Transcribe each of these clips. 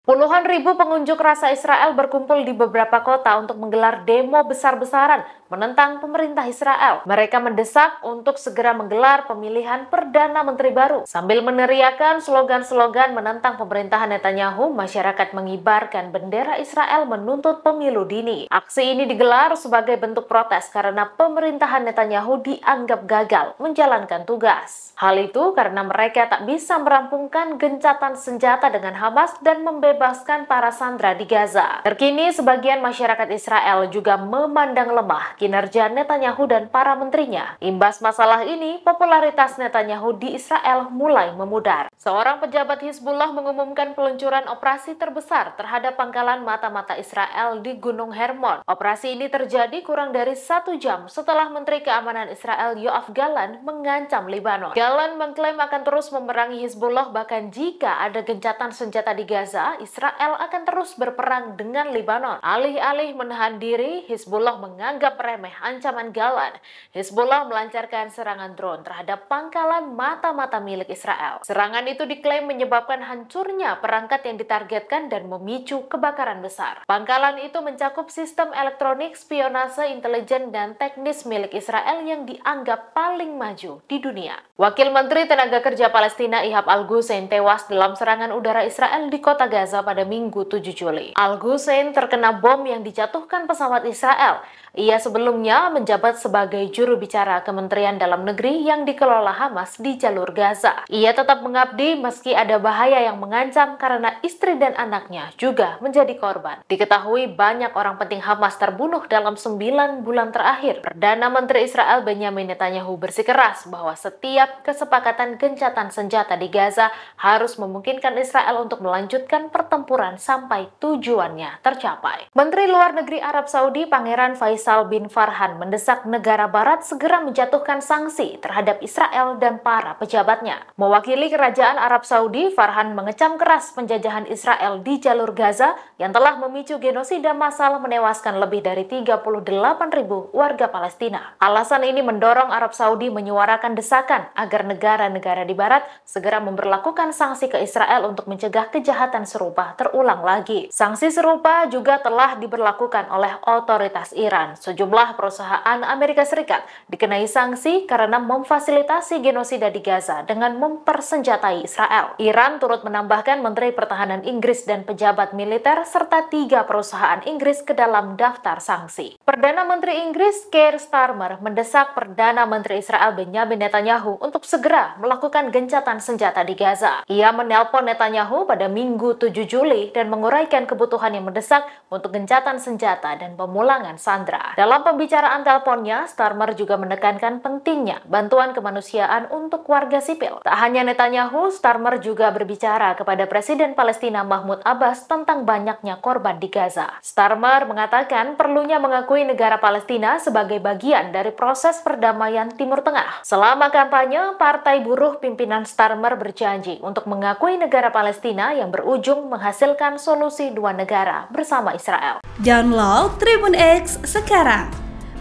Puluhan ribu pengunjuk rasa Israel berkumpul di beberapa kota untuk menggelar demo besar-besaran menentang pemerintah Israel. Mereka mendesak untuk segera menggelar pemilihan Perdana Menteri baru. Sambil meneriakkan slogan-slogan menentang pemerintahan Netanyahu, masyarakat mengibarkan bendera Israel menuntut pemilu dini. Aksi ini digelar sebagai bentuk protes karena pemerintahan Netanyahu dianggap gagal menjalankan tugas. Hal itu karena mereka tak bisa merampungkan gencatan senjata dengan Hamas dan membebaskan para sandera di Gaza. Terkini, sebagian masyarakat Israel juga memandang lemah kinerja Netanyahu dan para menterinya. Imbas masalah ini, popularitas Netanyahu di Israel mulai memudar. Seorang pejabat Hizbullah mengumumkan peluncuran operasi terbesar terhadap pangkalan mata-mata Israel di Gunung Hermon. Operasi ini terjadi kurang dari 1 jam setelah Menteri Keamanan Israel Yoav Gallant mengancam Lebanon. Gallant mengklaim akan terus memerangi Hizbullah, bahkan jika ada gencatan senjata di Gaza, Israel akan terus berperang dengan Lebanon. Alih-alih menahan diri, Hizbullah menganggap remeh ancaman Gallant. Hizbullah melancarkan serangan drone terhadap pangkalan mata-mata milik Israel. Serangan itu diklaim menyebabkan hancurnya perangkat yang ditargetkan dan memicu kebakaran besar. Pangkalan itu mencakup sistem elektronik, spionase, intelijen, dan teknis milik Israel yang dianggap paling maju di dunia. Wakil Menteri Tenaga Kerja Palestina Ihab Al-Gussein tewas dalam serangan udara Israel di kota Gaza pada Minggu 7 Juli. Al-Gussein terkena bom yang dijatuhkan pesawat Israel. Ia sebelumnya menjabat sebagai juru bicara Kementerian Dalam Negeri yang dikelola Hamas di jalur Gaza. Ia tetap mengabdi meski ada bahaya yang mengancam karena istri dan anaknya juga menjadi korban. Diketahui banyak orang penting Hamas terbunuh dalam 9 bulan terakhir. Perdana Menteri Israel Benyamin Netanyahu bersikeras bahwa setiap kesepakatan gencatan senjata di Gaza harus memungkinkan Israel untuk melanjutkan pertempuran sampai tujuannya tercapai. Menteri Luar Negeri Arab Saudi Pangeran Faisal bin Farhan mendesak negara barat segera menjatuhkan sanksi terhadap Israel dan para pejabatnya. Mewakili kerajaan Arab Saudi, Farhan mengecam keras penjajahan Israel di jalur Gaza yang telah memicu genosida massal menewaskan lebih dari 38.000 warga Palestina. Alasan ini mendorong Arab Saudi menyuarakan desakan agar negara-negara di barat segera memberlakukan sanksi ke Israel untuk mencegah kejahatan serupa terulang lagi. Sanksi serupa juga telah diberlakukan oleh otoritas Iran. Sejumlah perusahaan Amerika Serikat dikenai sanksi karena memfasilitasi genosida di Gaza dengan mempersenjatai Israel. Iran turut menambahkan Menteri Pertahanan Inggris dan pejabat militer serta 3 perusahaan Inggris ke dalam daftar sanksi. Perdana Menteri Inggris Keir Starmer mendesak Perdana Menteri Israel Benyamin Netanyahu untuk segera melakukan gencatan senjata di Gaza. Ia menelpon Netanyahu pada Minggu 7 Juli dan menguraikan kebutuhan yang mendesak untuk gencatan senjata dan pemulangan sandera. Dalam pembicaraan teleponnya, Starmer juga menekankan pentingnya bantuan kemanusiaan untuk warga sipil. Tak hanya Netanyahu, Starmer juga berbicara kepada Presiden Palestina Mahmud Abbas tentang banyaknya korban di Gaza. Starmer mengatakan perlunya mengakui negara Palestina sebagai bagian dari proses perdamaian Timur Tengah. Selama kampanye, Partai Buruh pimpinan Starmer berjanji untuk mengakui negara Palestina yang berujung menghasilkan solusi 2 negara bersama Israel. Download Tribun X sekarang,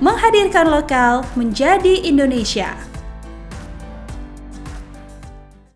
menghadirkan lokal menjadi Indonesia.